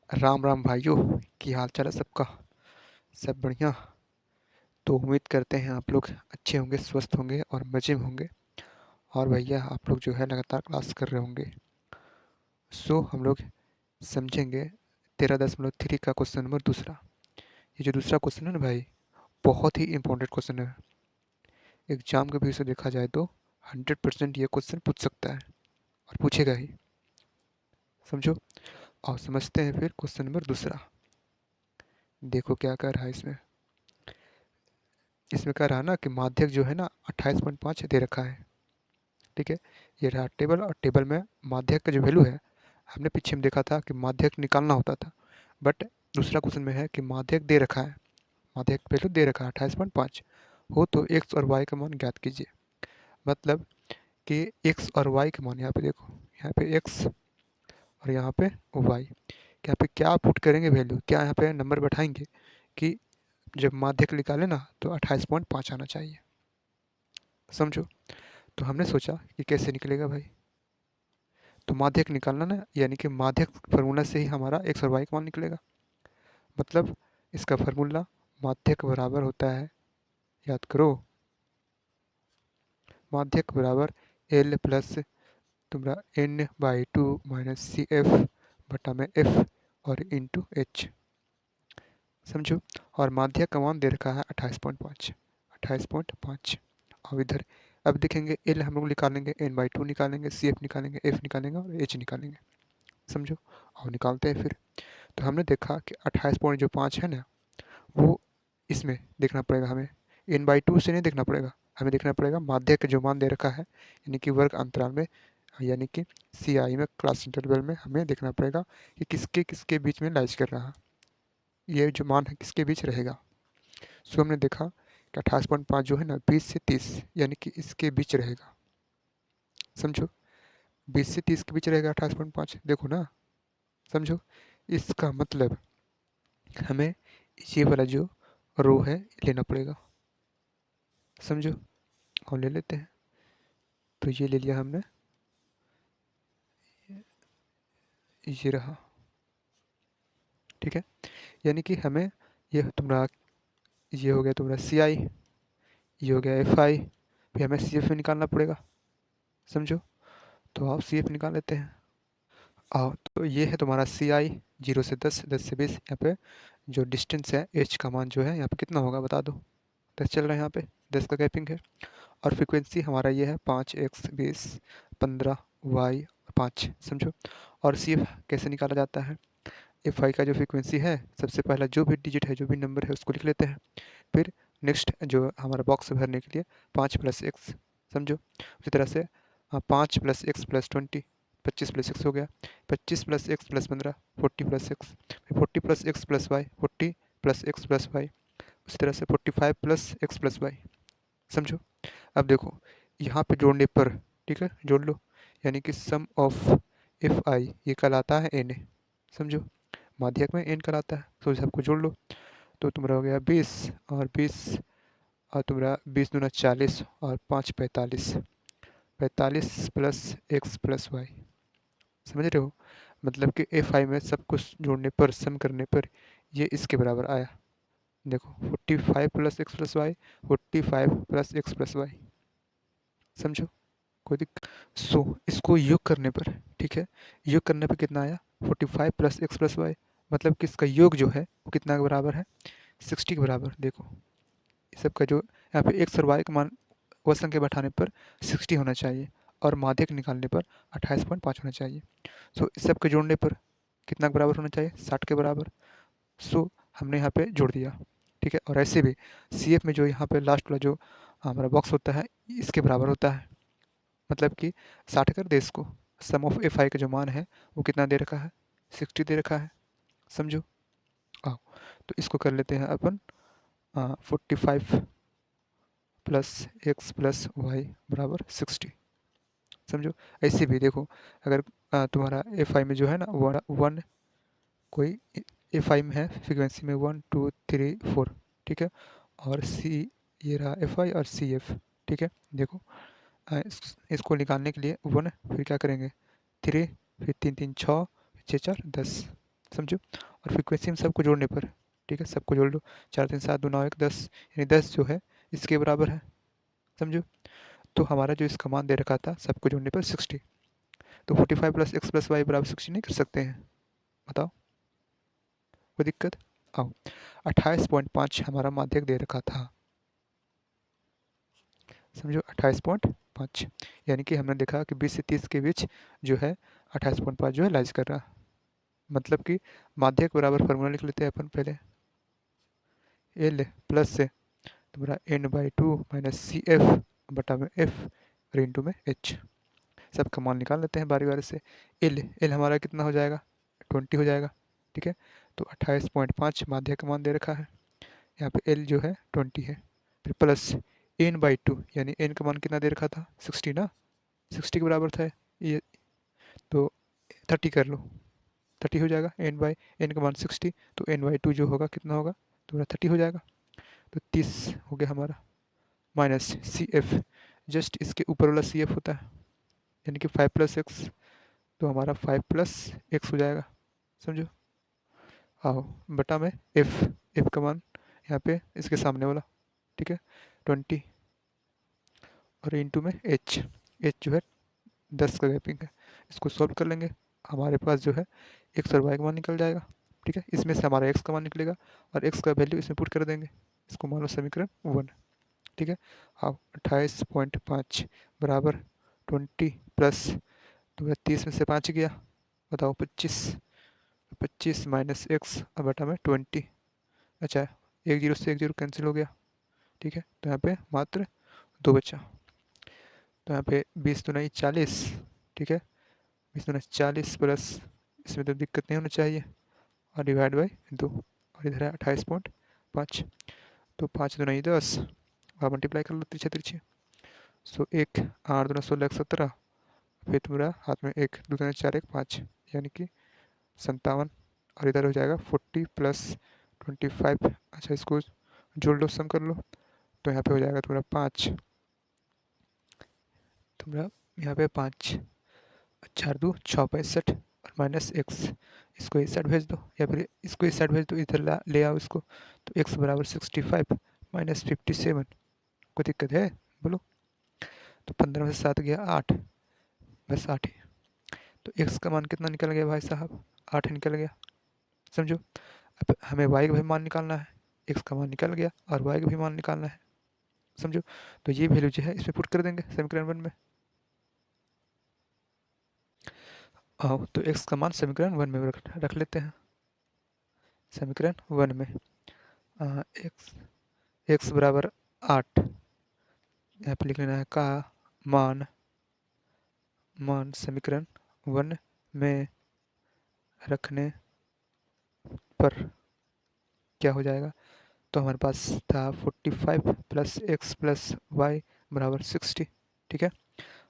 राम राम भाइयों। की हाल चाल है सबका? सब बढ़िया। तो उम्मीद करते हैं आप लोग अच्छे होंगे, स्वस्थ होंगे और मज़े में होंगे। और भैया आप लोग जो है लगातार क्लास कर रहे होंगे। सो हम लोग समझेंगे 13.3 का क्वेश्चन नंबर दूसरा। ये जो दूसरा क्वेश्चन है ना भाई, बहुत ही इंपॉर्टेंट क्वेश्चन है। एग्जाम के व्यू से देखा जाए तो 100% ये क्वेश्चन पूछ सकता है और पूछेगा ही। समझो। और समझते हैं फिर क्वेश्चन नंबर दूसरा। देखो क्या कर रहा है इसमें। इसमें कह रहा है ना कि माध्यक जो है ना 28.5 दे रखा है। ठीक है। ये रहा टेबल और टेबल में माध्यक का जो वैल्यू है, हमने पीछे में देखा था कि माध्यक निकालना होता था। बट दूसरा क्वेश्चन में है कि माध्यक दे रखा है, माध्यक वैल्यू दे रखा है 28.5 हो तो एक्स और वाई का मान ज्ञात कीजिए। मतलब कि एक्स और वाई का मान यहाँ पे देखो, यहाँ पे एक्स और यहाँ पे वाई। यहाँ पे क्या पुट करेंगे वैल्यू, क्या यहाँ पे नंबर बैठाएंगे कि जब माध्यक निकाले ना तो 28.5 आना चाहिए। समझो। तो हमने सोचा कि कैसे निकलेगा भाई। तो माध्यक निकालना ना, यानी कि माध्यक फार्मूला से ही हमारा एक्स और वाई का मान निकलेगा। मतलब इसका फार्मूला माध्यक बराबर होता है, याद करो, माध्यक बराबर एल प्लस तुम्हारा n/2 माइनस सी एफ बटा में एफ और इंटू एच। समझो। और माध्यक का मान दे रखा है 28.5, 28.5। और इधर अब देखेंगे एल हम लोग निकालेंगे, n/2 निकालेंगे, सी एफ निकालेंगे, एफ निकालेंगे और एच निकालेंगे। समझो। और निकालते हैं फिर। तो हमने देखा कि 28.5 है ना, वो इसमें देखना पड़ेगा हमें, n/2 से नहीं देखना पड़ेगा। हमें देखना पड़ेगा माध्यक का जो मान दे रखा है, यानी कि वर्ग अंतराल में, यानी कि सी आई में, क्लास इंटरवल में हमें देखना पड़ेगा कि किसके किसके बीच में लाइज कर रहा है, ये जो मान है किसके बीच रहेगा। सो हमने देखा कि 28.5 जो है ना 20 से 30, यानी कि इसके बीच रहेगा। समझो। 20 से 30 के बीच रहेगा 28.5, देखो ना। समझो। इसका मतलब हमें ये वाला जो रो है लेना पड़ेगा। समझो। और ले लेते हैं। तो ये ले लिया हमने, ये रहा। ठीक है। यानी कि हमें ये तुम्हारा, ये हो गया तुम्हारा सी आई, ये हो गया एफ आई, फिर हमें सी एफ में निकालना पड़ेगा। समझो। तो आप सी एफ निकाल लेते हैं। आओ, तो ये है तुम्हारा सी आई, 0 से 10, 10 से 20। यहाँ पे जो डिस्टेंस है एच का मान जो है यहाँ पे कितना होगा बता दो। 10 चल रहा है यहाँ पे, 10 का गैपिंग है। और फ्रिक्वेंसी हमारा ये है 5x20 15y 5। समझो। और सी एफ कैसे निकाला जाता है, एफ आई का जो फ्रिक्वेंसी है, सबसे पहला जो भी डिजिट है, जो भी नंबर है उसको लिख लेते हैं। फिर नेक्स्ट जो हमारा बॉक्स भरने के लिए 5 + x। समझो। उसी तरह से 5 + x + 20, 25 + x हो गया। 25 + x + 15 40 + x, फिर 40 + x + y 40 + x + y। उसी तरह से 45 + x + y। समझो। अब देखो यहाँ पे जोड़ने पर, ठीक है, जोड़ लो, यानी कि सम ऑफ एफ आई ये कहलाता है एन ए। समझो। माध्यक में एन कहलाता है, तो सबको जोड़ लो। तो तुम्हारा हो गया 20 और 20, और तुम्हारा 20 दूना 40 और 5 45, 45 + x + y। समझ रहे हो। मतलब कि एफ आई में सब कुछ जोड़ने पर, सम करने पर ये इसके बराबर आया। देखो 45 + x + y, 45 + x + y। समझो। कोई दिक्कत। सो इसको योग करने पर, ठीक है, योग करने पर कितना आया, 45 + x + y। मतलब कि इसका योग जो है वो कितना के बराबर है, 60 के बराबर। देखो इस सब का जो यहाँ पे एक्स और वाई का मान वह संख्या बैठाने पर 60 होना चाहिए, और माध्यक निकालने पर 28.5 होना चाहिए। सो इस सब के जोड़ने पर कितना के बराबर होना चाहिए, 60 के बराबर। सो हमने यहाँ पे जोड़ दिया। ठीक है। और ऐसे भी सी एफ में जो यहाँ पे लास्ट वाला जो हमारा बॉक्स होता है इसके बराबर होता है। मतलब कि 60 कर दे इसको, सम ऑफ एफ आई का जो मान है वो कितना दे रखा है, 60 दे रखा है। समझो। आओ, तो इसको कर लेते हैं अपन 45 + x + y बराबर 60। समझो। ऐसे भी देखो, अगर तुम्हारा एफ आई में जो है ना वन, कोई एफ आई में है फ्रिक्वेंसी में 1 2 3 4, ठीक है। और सी, ये रहा एफ आई और सी एफ। ठीक है। देखो इसको निकालने के लिए 1, फिर क्या करेंगे 3, फिर 3 3 6, 6 4 10। समझो। और फ्रीक्वेंसी में सबको जोड़ने पर, ठीक है, सबको जोड़ लो, 4 3 7 2 9 1 10, यानी 10 जो है इसके बराबर है, समझो। तो हमारा जो इसका मान दे रखा था सबको जोड़ने पर 60, तो 45 प्लस एक्स प्लस वाई बराबर 60 नहीं कर सकते हैं, बताओ कोई दिक्कत। आओ, 28.5 हमारा माध्यक दे रखा था, समझो, 28.5, यानी कि हमने देखा कि 20 से 30 के बीच जो है 28.5 जो है लाइज कर रहा, मतलब कि माध्यक बराबर फार्मूला लिख लेते हैं अपन पहले, एल प्लस से तुम्हारा n/2 माइनस सी एफ बटा में एफ और इंटू में एच, सबका मान निकाल लेते हैं बारी बारी से। एल हमारा कितना हो जाएगा, 20 हो जाएगा, ठीक है। तो 28.5 माध्य का मान दे रखा है, यहाँ पे एल जो है 20 है, फिर प्लस n/2, यानी n का मान कितना दे रखा था, 60 ना, 60 के बराबर था ये, तो 30 कर लो, 30 हो जाएगा, n का मान 60, तो n/2 जो होगा कितना होगा, तो 30 हो जाएगा, तो 30 हो गया हमारा, माइनस सी एफ, जस्ट इसके ऊपर वाला सी एफ होता है, यानी कि 5 प्लस एक्स, तो हमारा 5 प्लस एक्स हो जाएगा, समझो। आओ, बटा में एफ, एफ का मान यहाँ पे इसके सामने वाला, ठीक है, 20, और इंटू में एच, एच जो है 10 का गैपिंग है, इसको सॉल्व कर लेंगे, हमारे पास जो है एक्स और वाई का मान निकल जाएगा, ठीक है। इसमें से हमारा एक्स का मान निकलेगा और एक्स का वैल्यू इसमें पुट कर देंगे, इसको मान लो समीकरण 1, ठीक है। आओ, 28.5 बराबर 20 प्लस, तो 30 में से 5 गया, बताओ 25, 25 माइनस एक्स बटा में 20, अच्छा, एक जीरो से एक जीरो कैंसिल हो गया, ठीक है, तो यहाँ पे मात्र 2 बचा, तो यहाँ पे 20 दूनी 40, ठीक है, 20 दूनी 40 प्लस, इसमें तो दिक्कत नहीं होना चाहिए, और डिवाइड बाई 2, और इधर है 28.5, तो 5 दूनी 10, और मल्टीप्लाई कर लो तिरछे तिरछे, सो 1 8 दूना 16 17, फिर तुम्हारा हाथ में 1 2 दूना 4 1 5, यानी कि 57, और इधर हो जाएगा 40 प्लस 25, अच्छा इसको जोड़ लो, सम कर लो, तो यहाँ पे हो जाएगा तुम्हारा 5, तुम्हारा यहाँ पे 5, 4 2 6 65, और माइनस एक्स, इसको इस साइड भेज दो, या फिर इसको इस साइड भेज दो, इधर ले आओ इसको, तो एक्स बराबर 65 माइनस 57, कोई दिक्कत है बोलो, तो 15 में से 7 गया 8, बस 8 ही, तो एक्स का मान कितना निकल गया भाई साहब, 8 निकल गया, समझो। अब हमें वाई का भी मान निकालना है, एक्स का मान निकल गया और वाई का भी मान निकालना है, समझो। तो ये वैल्यू जो है इसमें पुट कर देंगे समीकरण 1 में, आओ, तो एक्स का मान समीकरण 1 में रख लेते हैं, समीकरण 1 में एक्स, एक्स बराबर 8, यहाँ पे लिख लेना है का मान, मान समीकरण 1 में रखने पर क्या हो जाएगा, तो हमारे पास था 45 प्लस एक्स प्लस वाई बराबर 60, ठीक है।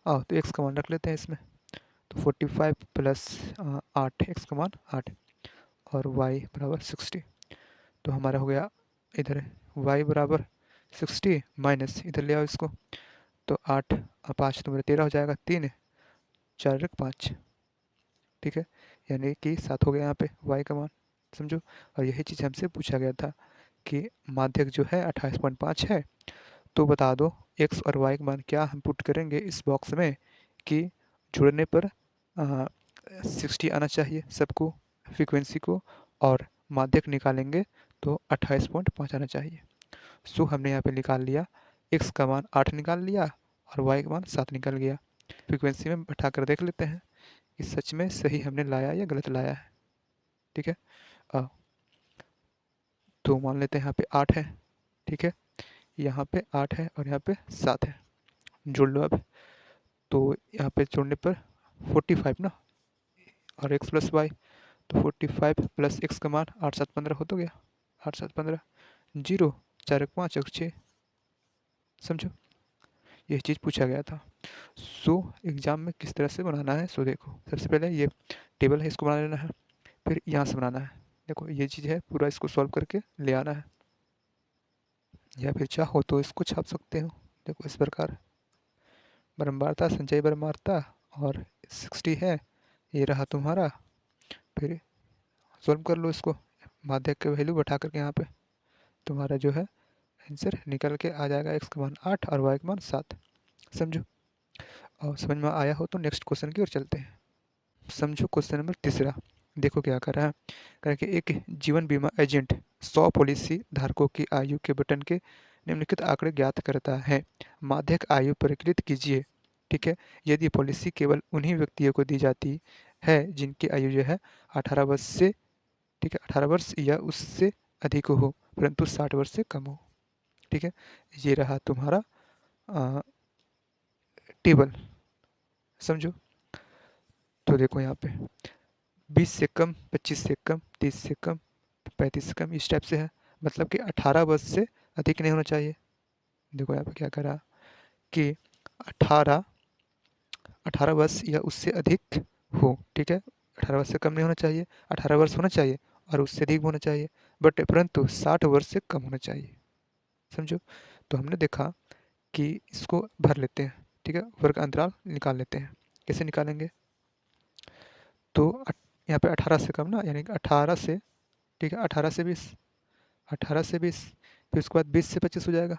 आओ, तो एक्स का मान रख लेते हैं इसमें, तो 45 प्लस 8, एक्स का मान 8, और वाई बराबर 60, तो हमारा हो गया इधर वाई बराबर 60 माइनस, इधर ले आओ इसको, तो 8 और 5 तो मेरा 13 हो जाएगा, 3 4 1 5, ठीक है, यानी कि 7 हो गया यहाँ पे वाई का मान, समझो। और यही चीज़ हमसे पूछा गया था कि माध्यक जो है 28.5 है, तो बता दो एक्स और वाई का मान क्या हम पुट करेंगे इस बॉक्स में कि जुड़ने पर 60 आना चाहिए सबको, फ्रीक्वेंसी को, और माध्यक निकालेंगे तो 28.5 आना चाहिए। सो हमने यहाँ पे निकाल लिया, एक्स का मान 8 निकाल लिया और वाई का मान 7 निकल गया, फ्रीक्वेंसी में बैठा कर देख लेते हैं कि सच में सही हमने लाया या गलत लाया है, ठीक है। अ, तो मान लेते हैं यहाँ पे 8 है, ठीक है, यहाँ पे 8 है और यहाँ पे 7 है, जोड़ लो अब, तो यहाँ पे जोड़ने पर 45 ना, और एक्स प्लस वाई, तो 45 प्लस एक्स का मान 8 7 15 हो तो गया, 8 7 15, 0 4 1 5 1 6, समझो, यह चीज़ पूछा गया था। सो एग्ज़ाम में किस तरह से बनाना है, सो देखो, सबसे पहले ये टेबल है, इसको बना लेना है, फिर यहाँ से बनाना है, देखो ये चीज़ है, पूरा इसको सॉल्व करके ले आना है, या फिर चाहो तो इसको छाप सकते हो, देखो इस प्रकार, ब्रह्मवार्ता संजय ब्रह्मवार्ता, और 60 है, ये रहा तुम्हारा, फिर सॉल्व कर लो इसको, माध्यक के वैल्यू बैठा करके यहाँ पे तुम्हारा जो है आंसर निकल के आ जाएगा, x का मान 8 और y का मान 7। समझो, और समझ में आया हो तो नेक्स्ट क्वेश्चन की ओर चलते हैं। समझो क्वेश्चन नंबर तीसरा, देखो क्या कर रहा है। कह रहा है कि एक जीवन बीमा एजेंट 100 पॉलिसी धारकों की आयु के बटन के निम्नलिखित आंकड़े ज्ञात करता है। माध्यक आयु परिकलित कीजिए। ठीक है, यदि पॉलिसी केवल उन्हीं व्यक्तियों को दी जाती है जिनकी आयु जो है 18 वर्ष से, ठीक है, 18 वर्ष या उससे अधिक हो परंतु 60 वर्ष से कम हो। ठीक है, ये रहा तुम्हारा टेबल। समझो, तो देखो यहाँ पे 20 से कम, 25 से कम, 30 से कम, 35 से कम, इस टाइप से है। मतलब कि 18 वर्ष से अधिक नहीं होना चाहिए। देखो यहाँ पे क्या करा कि 18 18 वर्ष या उससे अधिक हो। ठीक है, 18 वर्ष से कम नहीं होना चाहिए, 18 वर्ष होना चाहिए और उससे अधिक होना चाहिए, बट परंतु 60 वर्ष से कम होना चाहिए। समझो, तो हमने देखा कि इसको भर लेते हैं। ठीक है, वर्ग अंतराल निकाल लेते हैं। कैसे निकालेंगे, तो यहाँ पे 18 से कम ना, यानी कि 18 से, ठीक है, 18 से 20, 18 से 20, फिर उसके बाद 20 से 25 हो जाएगा,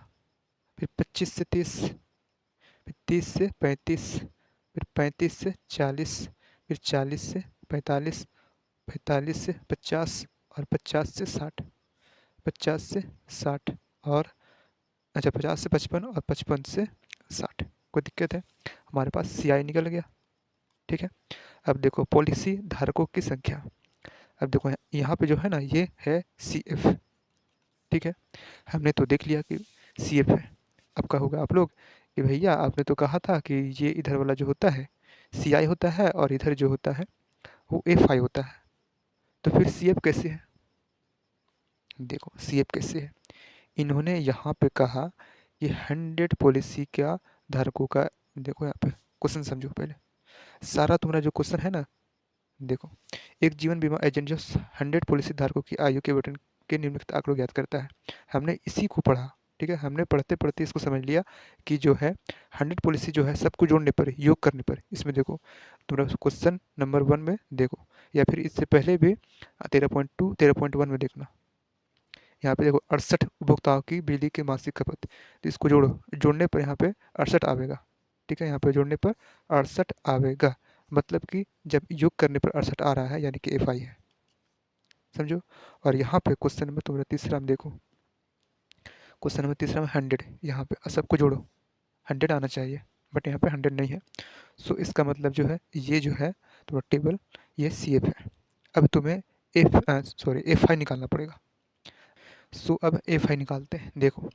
फिर 25 से 30, फिर 30 से 35, फिर 35 से 40, फिर 40 से 45, 45 से 50 और 50 से 60, 50 से 60 और अच्छा 50 से 55 और 55 से 60। कोई दिक्कत है, हमारे पास सी आई निकल गया। ठीक है, अब देखो पॉलिसी धारकों की संख्या। अब देखो यहाँ पे जो है ना, ये है सी एफ। ठीक है, हमने तो देख लिया कि सी एफ है। अब कहोगे आप लोग कि भैया आपने तो कहा था कि ये इधर वाला जो होता है सी आई होता है और इधर जो होता है वो एफ आई होता है, तो फिर सी एफ कैसे है। देखो सी एफ कैसे है, इन्होंने यहाँ पे कहा कि 100 पॉलिसी का धारकों का, देखो यहाँ पे क्वेश्चन समझो पहले, सारा तुम्हारा जो क्वेश्चन है ना, देखो एक जीवन बीमा एजेंट जो 100 पॉलिसी धारकों की आयु के वेतन के निम्नलिखित आंकड़ों ज्ञात करता है। हमने इसी को पढ़ा। ठीक है, हमने पढ़ते पढ़ते इसको समझ लिया कि जो है 100 पॉलिसी जो है सबको जोड़ने पर, योग करने पर, इसमें देखो तुम्हारा क्वेश्चन नंबर 1 में देखो, या फिर इससे पहले भी 13.2 13.1 में देखना, यहाँ पे देखो 68 उपभोक्ताओं की बिजली की मासिक खपत, तो इसको जोड़ो, जोड़ने पर यहाँ पे 68 आवेगा। ठीक है, यहाँ पे जोड़ने पर 68 आवेगा, मतलब कि जब योग करने पर 68 आ रहा है यानी कि एफ आई है। समझो, और यहाँ पे क्वेश्चन नंबर तुम्हारा तीसरा में देखो, क्वेश्चन नंबर तीसरा में 100, यहाँ पे सबको जोड़ो, 100 आना चाहिए, बट यहाँ पे 100 नहीं है। सो इसका मतलब जो है ये जो है तुम्हारा टेबल ये सी एफ है। अब तुम्हें एफ आई निकालना पड़ेगा। सो अब एफ आई निकालते हैं। देखो,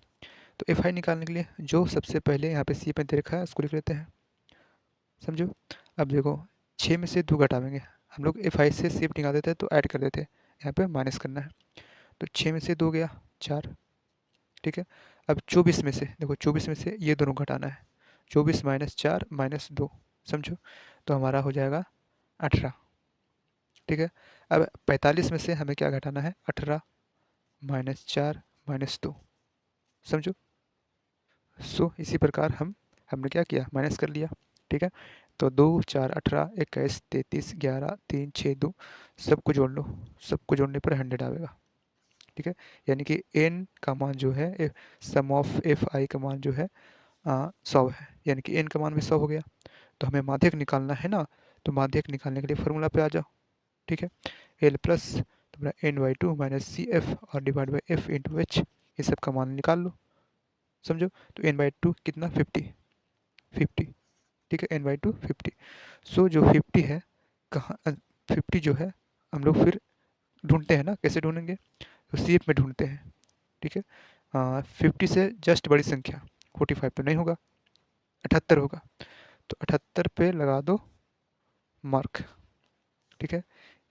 तो एफ आई निकालने के लिए जो सबसे पहले यहाँ पे सी पे दे रखा है उसको लिख लेते हैं। समझो, अब देखो 6 में से 2 घटावेंगे, हम लोग एफ आई से सी निकाल देते हैं तो ऐड कर देते हैं, यहाँ पे माइनस करना है, तो 6 में से 2 गया 4। ठीक है, अब 24 में से देखो, 24 में से ये दोनों घटाना है, 24 माइनस 4 माइनस 2। समझो, तो हमारा हो जाएगा 18। ठीक है, अब 45 में से हमें क्या घटाना है, 18 माइनस 4 माइनस 2। समझो, सो इसी प्रकार हमने क्या किया, माइनस कर लिया। ठीक है, तो 2 4 18 21 33 11 3 6 2, सबको जोड़ लो, सबको जोड़ने पर 100 आएगा। ठीक है, यानी कि एन का मान जो है, सम ऑफ एफ आई का मान जो है 100 है, यानी कि एन का मान भी 100 हो गया। तो हमें माध्यक निकालना है ना, तो माध्यक निकालने के लिए फॉर्मूला पे आ जाओ। ठीक है, एल प्लस तुम्हारा N by two minus C F और divide by F into H, ये सब का मान निकाल लो। समझो, तो एन बाई टू कितना 50, 50। ठीक है, एन बाई टू 50। सो जो 50 है, कहाँ 50 जो है हम लोग फिर ढूंढते हैं ना, कैसे ढूंढेंगे, तो सी एफ में ढूंढते हैं। ठीक है, 50 से जस्ट बड़ी संख्या 45 तो नहीं होगा, 78 होगा, तो 78 पे लगा दो मार्क। ठीक है,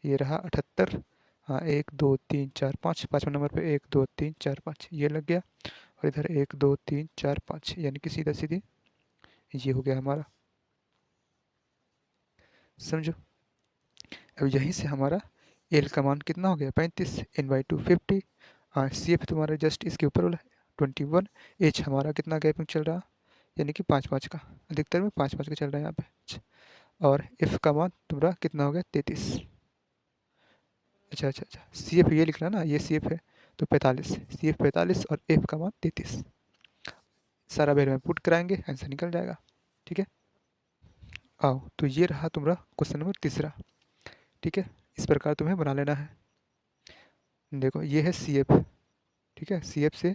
ये रहा 78। हाँ, 1 2 3 4 5, पाँचवें नंबर पे 1 2 3 4 5 ये लग गया, और इधर 1 2 3 4 5, यानी कि सीधा सीधी ये हो गया हमारा। समझो, अब यहीं से हमारा एल का मान कितना हो गया 35, एन बाई टू 50, हाँ सी एफ तुम्हारा जस्ट इसके ऊपर वाला है 21, एच हमारा कितना गैपिंग चल रहा, यानी कि 5 5 का, अधिकतर में 5 5 का चल रहा है यहाँ पे। और एफ का मान तुम्हारा कितना हो गया 33। अच्छा, सी एफ ये लिखना ना, ये सी एफ है तो 45, सी एफ 45 और एफ का मान 33। सारा वैल्यू में पुट कराएंगे, आंसर निकल जाएगा। ठीक है, आओ तो ये रहा तुम्हारा क्वेश्चन नंबर तीसरा। ठीक है, इस प्रकार तुम्हें बना लेना है। देखो ये है सी एफ, ठीक है, सी एफ से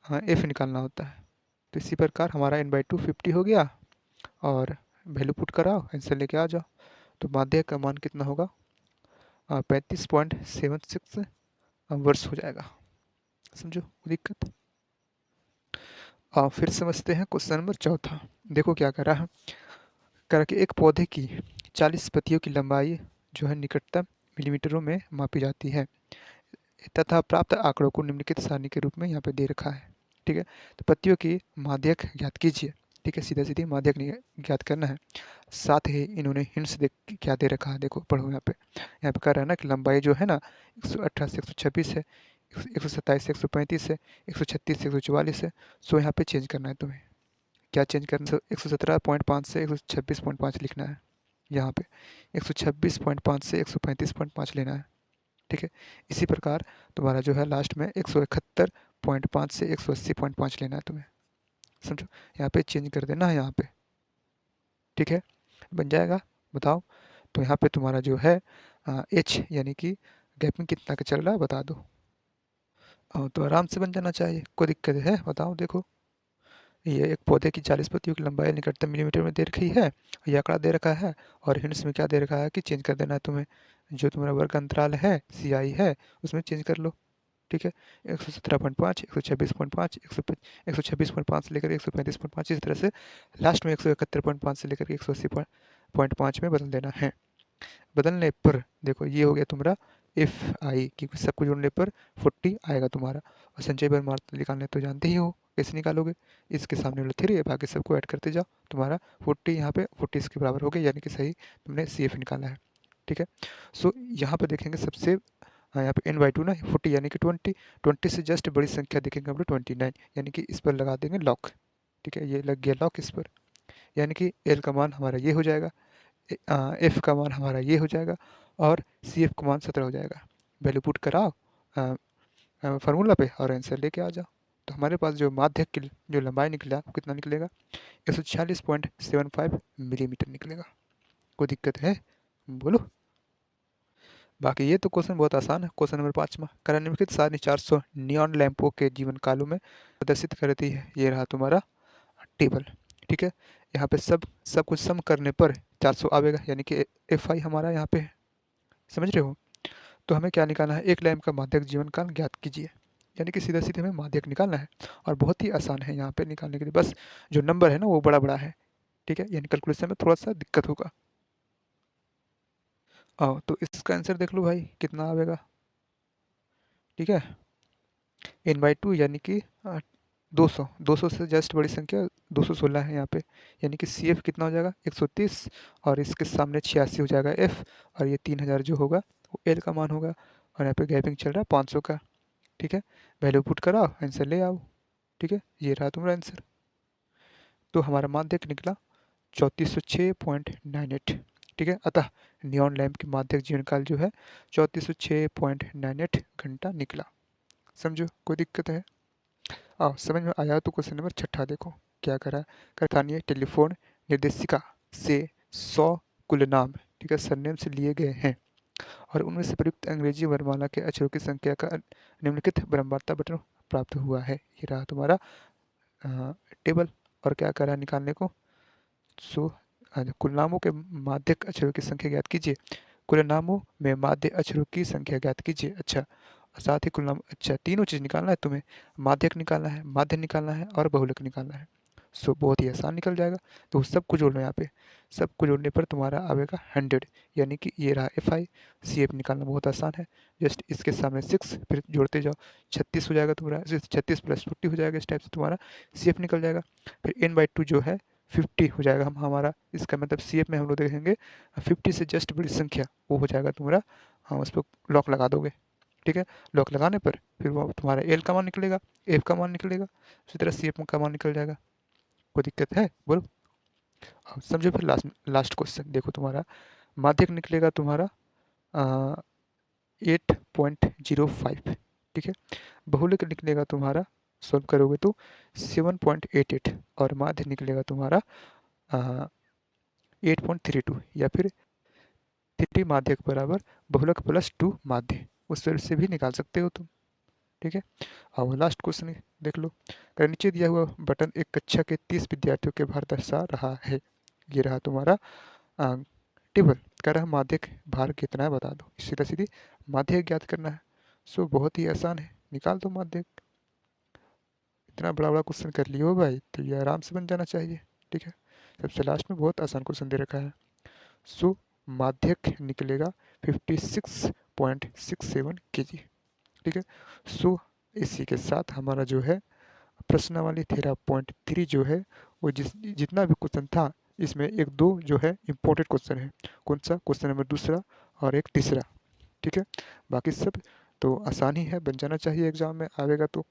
एफ निकालना होता है। तो इसी प्रकार हमारा n/2 50 हो गया और वैल्यू पुट कराओ, आंसर लेके आ जाओ। तो माध्य का मान कितना होगा, 35.76 वर्ष हो जाएगा। समझो कोई दिक्कत। फिर समझते हैं क्वेश्चन नंबर चौथा। देखो क्या कर रहा है, कह कि एक पौधे की 40 पत्तियों की लंबाई जो है निकटतम मिलीमीटरों में मापी जाती है तथा प्राप्त आंकड़ों को निम्नलिखित सारणी के रूप में यहाँ पे दे रखा है। ठीक है, तो पत्तियों की माध्यक ज्ञात कीजिए। ठीक है, सीधा सीधी माध्यक ज्ञात करना है। साथ ही इन्होंने हिंट्स देख क्या दे रखा है, देखो पढ़ो यहाँ पे कह रहा है ना कि लंबाई जो है ना 118 से 126 है, 127 से 135 है, 136 से 144 है। सो यहाँ पे चेंज करना है तुम्हें। क्या चेंज करना है, 117.5 से 126.5 लिखना है यहाँ पे, 126.5 से 135.5 लेना है। ठीक है, इसी प्रकार तुम्हारा जो है लास्ट में 171.5 से 180.5 लेना है तुम्हें। समझो, यहाँ पे चेंज कर देना है यहाँ पे। ठीक है, बन जाएगा, बताओ। तो यहाँ पे तुम्हारा जो है एच यानी कि गैपिंग कितना का चल रहा है बता दो। तो आराम से बन जाना चाहिए, कोई दिक्कत है बताओ। देखो ये एक पौधे की 40 पत्तियों की लंबाई निकटतम मिलीमीटर में दे रखी है, ये आंकड़ा दे रखा है और हिंट्स में क्या दे रखा है कि चेंज कर देना है तुम्हें। जो तुम्हारा वर्ग अंतराल है सी आई है उसमें चेंज कर लो। ठीक है, 117.5, 126.5, 126.5 से लेकर 135.5, इस तरह से लास्ट में 171.5 से लेकर के 180.5 में बदल देना है। बदलने पर देखो ये हो गया तुम्हारा एफ आई, क्योंकि सबको जोड़ने पर 40 आएगा तुम्हारा। और संचय बल मात्रा निकालने तो जानते ही हो कैसे निकालोगे, इसके सामने वाला 3 है, बाकी सबको ऐड करते जाओ, तुम्हारा 40 यहाँ पे 40 इसके बराबर हो गया, यानी कि सही तुमने सी एफ निकाला है। ठीक है, सो यहाँ पे देखेंगे सबसे यहाँ पे n/2 ना 40 यानी कि 20, 20 से जस्ट बड़ी संख्या देखेंगे हम लोग 29, यानी कि इस पर लगा देंगे लॉक। ठीक है, ये लग गया लॉक इस पर, यानी कि एल का मान हमारा ये हो जाएगा, एफ का मान हमारा ये हो जाएगा और सी एफ का मान 17 हो जाएगा। वैल्यू पुट कराओ फार्मूला पे और आंसर लेके आ जाओ। तो हमारे पास जो माध्यक की जो लंबाई निकला वो कितना निकलेगा, 146.75 मिलीमीटर निकलेगा। कोई दिक्कत है बोलो। बाकी ये तो क्वेश्चन बहुत आसान है। क्वेश्चन नंबर 5वां, करण निम्नलिखित सारणी 400 नियॉन लैंपों के जीवन कालों में प्रदर्शित करती है। ये रहा तुम्हारा टेबल। ठीक है, यहाँ पे सब सब कुछ सम करने पर 400 आवेगा, यानी कि एफ आई हमारा यहाँ पे है। समझ रहे हो। तो हमें क्या निकालना है, एक लैंप का माध्यक जीवन काल ज्ञात कीजिए, यानी कि सीधा सीधे हमें माध्यक निकालना है और बहुत ही आसान है यहाँ पे निकालने के लिए। बस जो नंबर है ना वो बड़ा बड़ा है। ठीक है, यानी कैलकुलेशन में थोड़ा सा दिक्कत होगा। आओ तो इसका आंसर देख लो भाई कितना आवेगा। ठीक है, n/2 यानी कि 200, 200 से जस्ट बड़ी संख्या 216 है यहाँ पे, यानी कि सी एफ कितना हो जाएगा 130 और इसके सामने 86 हो जाएगा एफ, और ये 3000 जो होगा वो एल का मान होगा, और यहाँ पे गैपिंग चल रहा है 500 का। ठीक है, वैल्यू पुट कराओ, आंसर ले आओ। ठीक है, ये रहा तुम्हारा आंसर। तो हमारा माध्यक निकला 3406.98। ठीक है, अतः नियॉन लैंप की माध्यक जीवन काल जो है 3406.98 घंटा निकला। समझो कोई दिक्कत है। आओ समझ में आया तो क्वेश्चन नंबर 6 देखो क्या करा। स्थानीय टेलीफोन निर्देशिका से 100 कुल नाम, ठीक है, सरनेम से लिए गए हैं और उनमें से प्रयुक्त अंग्रेजी वर्णमाला के अक्षरों की संख्या का निम्नलिखित क्रमवार बटन प्राप्त हुआ है। ये रहा तुम्हारा टेबल। और क्या करा निकालने को, सो कुल नामों के माध्यक अक्षरों की संख्या ज्ञात कीजिए। कुल नामों में माध्य अक्षरों की संख्या ज्ञात कीजिए। अच्छा, साथ ही कुल नाम, अच्छा तीनों चीज़ निकालना है तुम्हें, माध्यक निकालना है, माध्य निकालना है और बहुलक निकालना है। सो बहुत ही आसान निकल जाएगा। तो सबको जोड़ना है यहाँ पे, सबको जोड़ने पर तुम्हारा आएगा 100, यानी कि ये रहा एफ आई। सी एफ निकालना बहुत आसान है, जस्ट इसके सामने 6 फिर जोड़ते जाओ, 36 हो जाएगा तुम्हारा, 36 + 40 हो जाएगा, इस टाइप से तुम्हारा सी एफ निकल जाएगा। फिर n/2 जो है 50 हो जाएगा, हम हमारा इसका मतलब सी एफ में हम लोग देखेंगे 50 से जस्ट बड़ी संख्या वो हो जाएगा तुम्हारा। हाँ, उस पर लॉक लगा दोगे। ठीक है, लॉक लगाने पर फिर वो तुम्हारा एल का मान निकलेगा, एफ का मान निकलेगा, उसी तरह सी एफ का मान निकल जाएगा। कोई दिक्कत है बोलो। अब समझो फिर लास्ट लास्ट क्वेश्चन देखो, तुम्हारा माध्यक निकलेगा तुम्हारा 8.05, ठीक है। बहुलक निकलेगा तुम्हारा, सॉल्व करोगे तो 7.88 और माध्य निकलेगा तुम्हारा 8.32, या फिर 3 माध्यक बराबर बहुलक प्लस 2 माध्य, उस तरह से भी निकाल सकते हो तुम, ठीक है। और लास्ट क्वेश्चन देख लो, नीचे दिया हुआ बटन एक कक्षा के 30 विद्यार्थियों के भार दर्शा रहा है। ये रहा तुम्हारा टेबल, कह रहा माध्यक भार कितना है बता दो, सीधा सीधी माध्यक ज्ञात करना है। सो बहुत ही आसान है, निकाल दो माध्यक। इतना बड़ा बड़ा क्वेश्चन कर लियो भाई तो ये आराम से बन जाना चाहिए, ठीक है। सबसे लास्ट में बहुत आसान क्वेश्चन दे रखा है। सो माध्यक निकलेगा 56.67 kg, ठीक है। सो इसी के साथ हमारा जो है प्रश्नावली 13.3 जो है वो जितना भी क्वेश्चन था, इसमें एक दो जो है इम्पोर्टेंट क्वेश्चन है। कौन सा? क्वेश्चन नंबर दूसरा और एक तीसरा, ठीक है। बाकी सब तो आसान ही है, बन जाना चाहिए एग्जाम में आवेगा तो।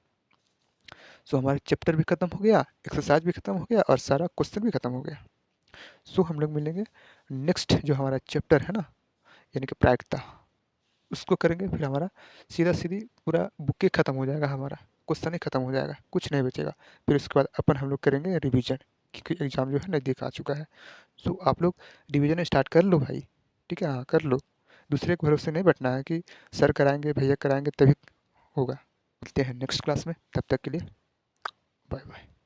सो हमारा चैप्टर भी खत्म हो गया, एक्सरसाइज भी खत्म हो गया और सारा क्वेश्चन भी खत्म हो गया। सो हम लोग मिलेंगे नेक्स्ट जो हमारा चैप्टर है ना, यानी कि प्रायिकता, उसको करेंगे। फिर हमारा सीधा सीधी पूरा बुक ही खत्म हो जाएगा, हमारा क्वेश्चन ही खत्म हो जाएगा, कुछ नहीं बचेगा। फिर उसके बाद अपन हम लोग करेंगे रिवीजन, क्योंकि एग्ज़ाम जो है नज़दीक आ चुका है। सो आप लोग रिवीजन स्टार्ट कर लो भाई, ठीक है। हाँ कर लो, दूसरे के भरोसे नहीं बैठना है कि सर कराएंगे भैया कराएंगे तभी होगा। मिलते हैं नेक्स्ट क्लास में, तब तक के लिए बाय बाय।